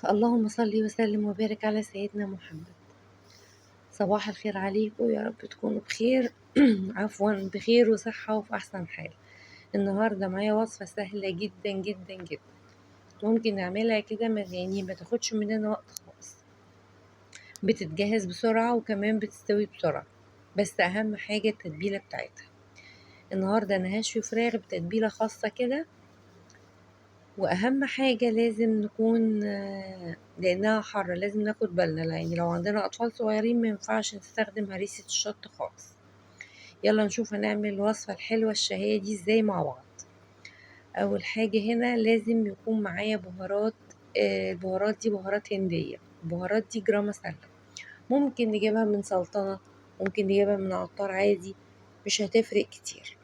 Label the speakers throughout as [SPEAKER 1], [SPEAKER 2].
[SPEAKER 1] اللهم صل وسلم وبارك على سيدنا محمد. صباح الخير عليكم، يا رب تكونوا بخير. عفوا، بخير وصحة وفي أحسن حال. النهاردة معايا وصفة سهلة جدا جدا جدا، ممكن نعملها كده ما تاخدش مننا وقت خالص، بتتجهز بسرعة وكمان بتستوي بسرعة، بس أهم حاجة التتبيلة بتاعتها. النهاردة أنا هشوي فراخ بتتبيلة خاصة كده، واهم حاجة لازم نكون لانها حارة لازم ناخد بالنا، يعني لو عندنا اطفال صغيرين ما ينفعش نستخدم هريسة الشطة خالص. يلا نشوف هنعمل الوصفة الحلوة الشهية دي ازاي مع بعض. اول حاجة هنا لازم يكون معايا بهارات. البهارات دي بهارات هندية، البهارات دي جرام مسلة، ممكن نجيبها من سلطنة، ممكن نجيبها من عطار عادي، مش هتفرق كتير.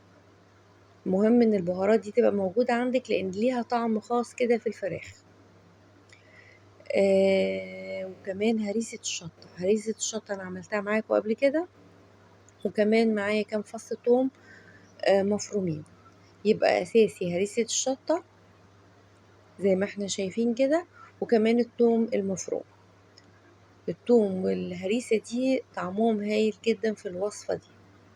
[SPEAKER 1] المهم ان البهارات دي تبقى موجودة عندك لان ليها طعم خاص كده في الفراخ. وكمان هريسة الشطة، هريسة الشطة أنا عملتها معاكم قبل كده، وكمان معايا كام فص توم مفرومين. يبقى أساسي هريسة الشطة زي ما احنا شايفين كده، وكمان التوم المفروم. التوم والهريسة دي طعمهم هايل جدا في الوصفة دي،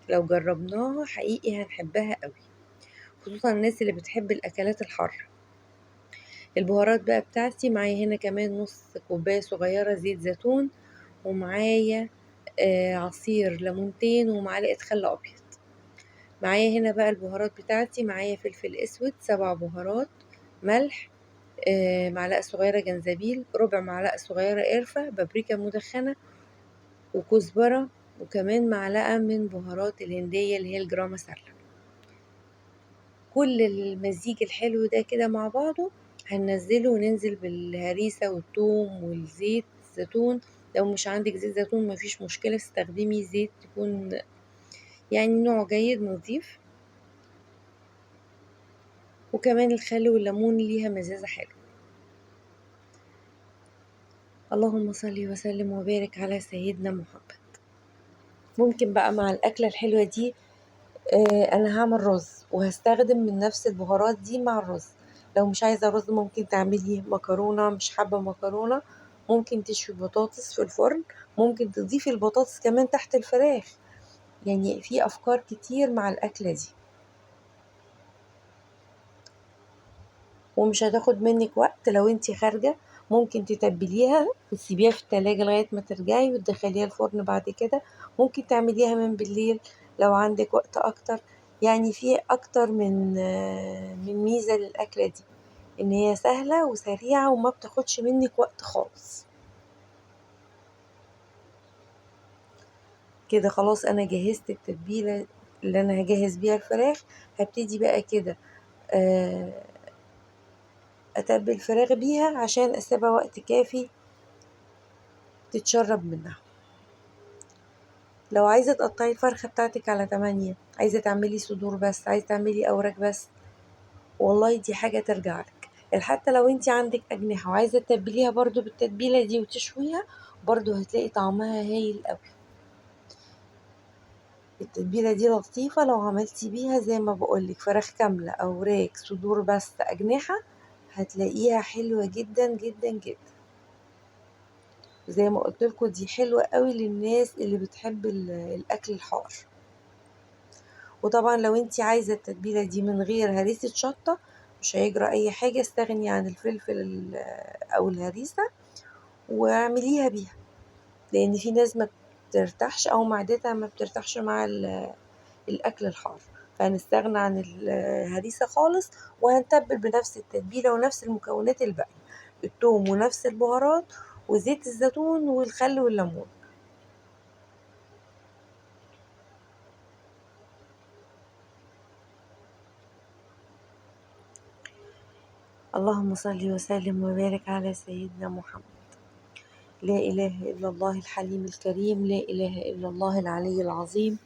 [SPEAKER 1] لو جربناها حقيقي هنحبها قوي، خصوصا الناس اللي بتحب الأكلات الحارة. البهارات بقى بتاعتي معايا هنا كمان نص كوباية صغيرة زيت زيتون، ومعايا عصير ليمونتين ومعلقة خل أبيض. معايا هنا بقى البهارات بتاعتي، معايا فلفل أسود 7 بهارات، ملح، معلقة صغيرة جنزبيل، ربع معلقة صغيرة قرفة، بابريكا مدخنة، وكزبرة، وكمان معلقة من بهارات الهندية اللي هي الجرام مسلة. كل المزيج الحلو ده كده مع بعضه هننزله وننزل بالهريسة والثوم والزيت الزيتون. لو مش عندك زيت زيتون مفيش مشكلة، استخدمي زيت تكون يعني نوع جيد نظيف، وكمان الخل والليمون ليها مزازة حلوة. اللهم صل وسلم وبارك على سيدنا محمد. ممكن بقى مع الأكلة الحلوة دي أنا هعمل رز وهستخدم من نفس البهارات دي مع الرز. لو مش عايزة رز ممكن تعملي مكرونة، مش حابة مكرونة ممكن تشوي بطاطس في الفرن، ممكن تضيفي البطاطس كمان تحت الفراخ. يعني في أفكار كتير مع الأكلة دي، ومش هتاخد منك وقت. لو انتي خارجة ممكن تتبليها وتسيبيها في التلاجة لغاية ما ترجعي وتدخليها الفرن بعد كده، ممكن تعمليها من بالليل لو عندك وقت اكتر. يعني في اكتر من ميزة للأكلة دي، ان هي سهلة وسريعة وما بتاخدش منك وقت خالص. كده خلاص انا جهزت التتبيلة اللي انا هجهز بيها الفراخ. هبتدي بقى كده آه، اتبل الفراخ بيها عشان اسيبها وقت كافي تتشرب منها. لو عايزة تقطعي الفرخة بتاعتك على 8، عايزة تعملي صدور بس، عايزة تعملي أوراق بس، والله دي حاجة ترجع لك. حتى لو انتي عندك أجنحة وعايزة تتبليها برضو بالتتبيلة دي وتشويها، برضو هتلاقي طعمها هايل قوي. التتبيلة دي لطيفة لو عملتي بيها زي ما بقولك فراخ كاملة، أوراق، صدور بس، أجنحة، هتلاقيها حلوة جدا جدا جدا. زي ما قلت لكم دي حلوة قوي للناس اللي بتحب الأكل الحار. وطبعا لو انتي عايزة التتبيلة دي من غير هريسة شطة مش هيجرى اي حاجة، استغني عن الفلفل او الهريسة واعمليها بيها، لان في ناس ما بترتاحش او معدتها ما بترتاحش مع الاكل الحار، فهنستغنى عن الهريسة خالص، وهنتبل بنفس التتبيلة ونفس المكونات الباقية، الثوم ونفس البهارات وزيت الزيتون والخل والليمون. اللهم صل وسلم وبارك على سيدنا محمد. لا إله إلا الله الحليم الكريم، لا إله إلا الله العلي العظيم،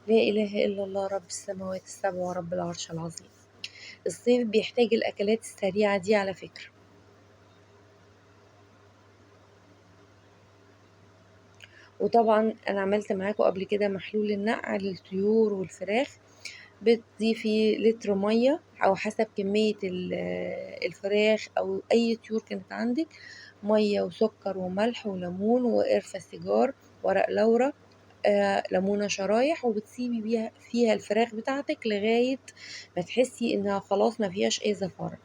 [SPEAKER 1] لا إله إلا الله رب السماوات السبع ورب العرش العظيم. الصيف بيحتاج الأكلات السريعة دي على فكرة. وطبعا أنا عملت معاكم قبل كده محلول النقع للطيور والفراخ. بتضيفي لتر مية أو حسب كمية الفراخ أو أي طيور كانت عندك، مية وسكر وملح وليمون وقرفة سيجار، ورق لورا، ليمونة شرايح، وبتسيبي بيها فيها الفراخ بتاعتك لغاية ما تحسي انها خلاص ما فيهاش اي زفارة.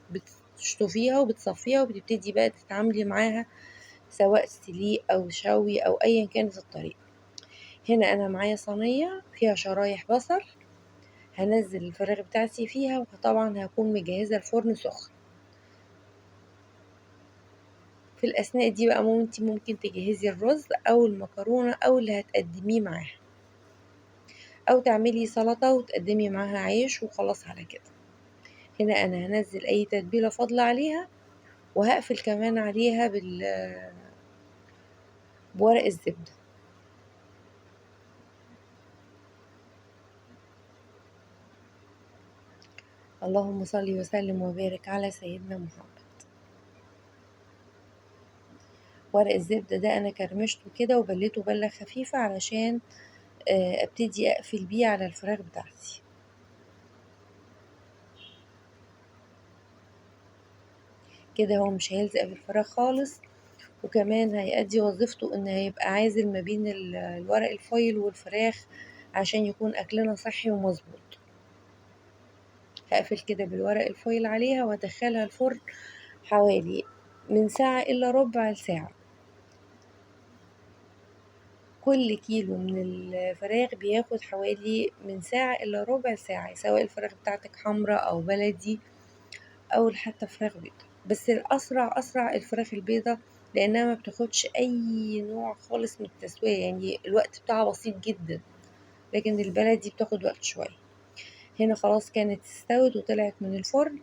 [SPEAKER 1] بتشطفيها وبتصفيها وبتبتدي بقى تتعاملي معاها سواء سليق او شوي او ايا كانت الطريقة. هنا انا معايا صينية فيها شرايح بصل، هنزل الفراخ بتاعتي فيها، وطبعا هكون مجهزة الفرن سخن. في الأثناء دي بقى ممكن تجهزي الرز أو المكرونة أو اللي هتقدميه معاها، أو تعملي سلطة وتقدمي معاها عيش وخلاص على كده. هنا أنا هنزل أي تتبيلة فاضلة عليها، وهقفل كمان عليها بورق الزبدة. اللهم صل وسلم وبارك على سيدنا محمد. ورق الزبدة ده أنا كرمشته كده وبليته بلة خفيفة علشان ابتدي اقفل بيه على الفراخ بتاعتي. كده هو مش هيلزق في الفراخ خالص، وكمان هيأدي وظيفته ان هيبقى عازل ما بين الورق الفويل والفراخ عشان يكون اكلنا صحي ومظبوط. هقفل كده بالورق الفويل عليها وهدخلها الفرن حوالي من ساعة الا ربع ساعة. كل كيلو من الفراخ بياخد حوالي من ساعة الا ربع ساعة، سواء الفراخ بتاعتك حمرا او بلدي او حتى فراخ بيضة. بس الاسرع اسرع الفراخ البيضة، لانها ما بتاخدش اي نوع خالص من التسوية، يعني الوقت بتاعها بسيط جدا، لكن البلدي بتاخد وقت شوية. هنا خلاص كانت استوت وطلعت من الفرن،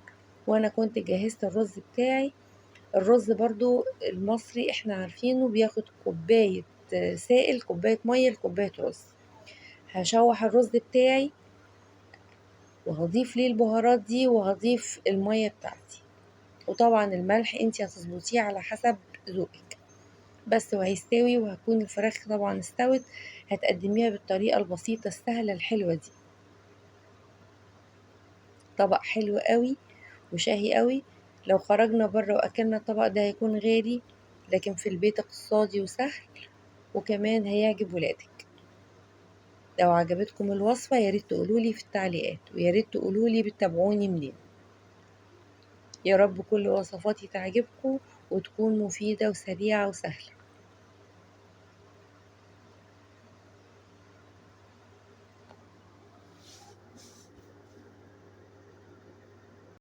[SPEAKER 1] وانا كنت جهزت الرز بتاعي. الرز برضو المصري احنا عارفينه بياخد كوباية سائل، كوباية مية لكوباية رز. هشوح الرز بتاعي وهضيف ليه البهارات دي وهضيف المية بتاعتي، وطبعا الملح انتي هتظبطيه على حسب ذوقك. بس وهيستوي وهكون الفراخ طبعا استوت. هتقدميها بالطريقة البسيطة السهلة الحلوة دي. طبق حلو قوي وشهي قوي. لو خرجنا بره واكلنا الطبق ده هيكون غالي، لكن في البيت اقتصادي وسهل، وكمان هيعجب ولادك. لو عجبتكم الوصفة ياريت تقولولي في التعليقات، وياريت تقولولي بتتابعوني منين. يا رب كل وصفاتي تعجبكم وتكون مفيدة وسريعة وسهلة.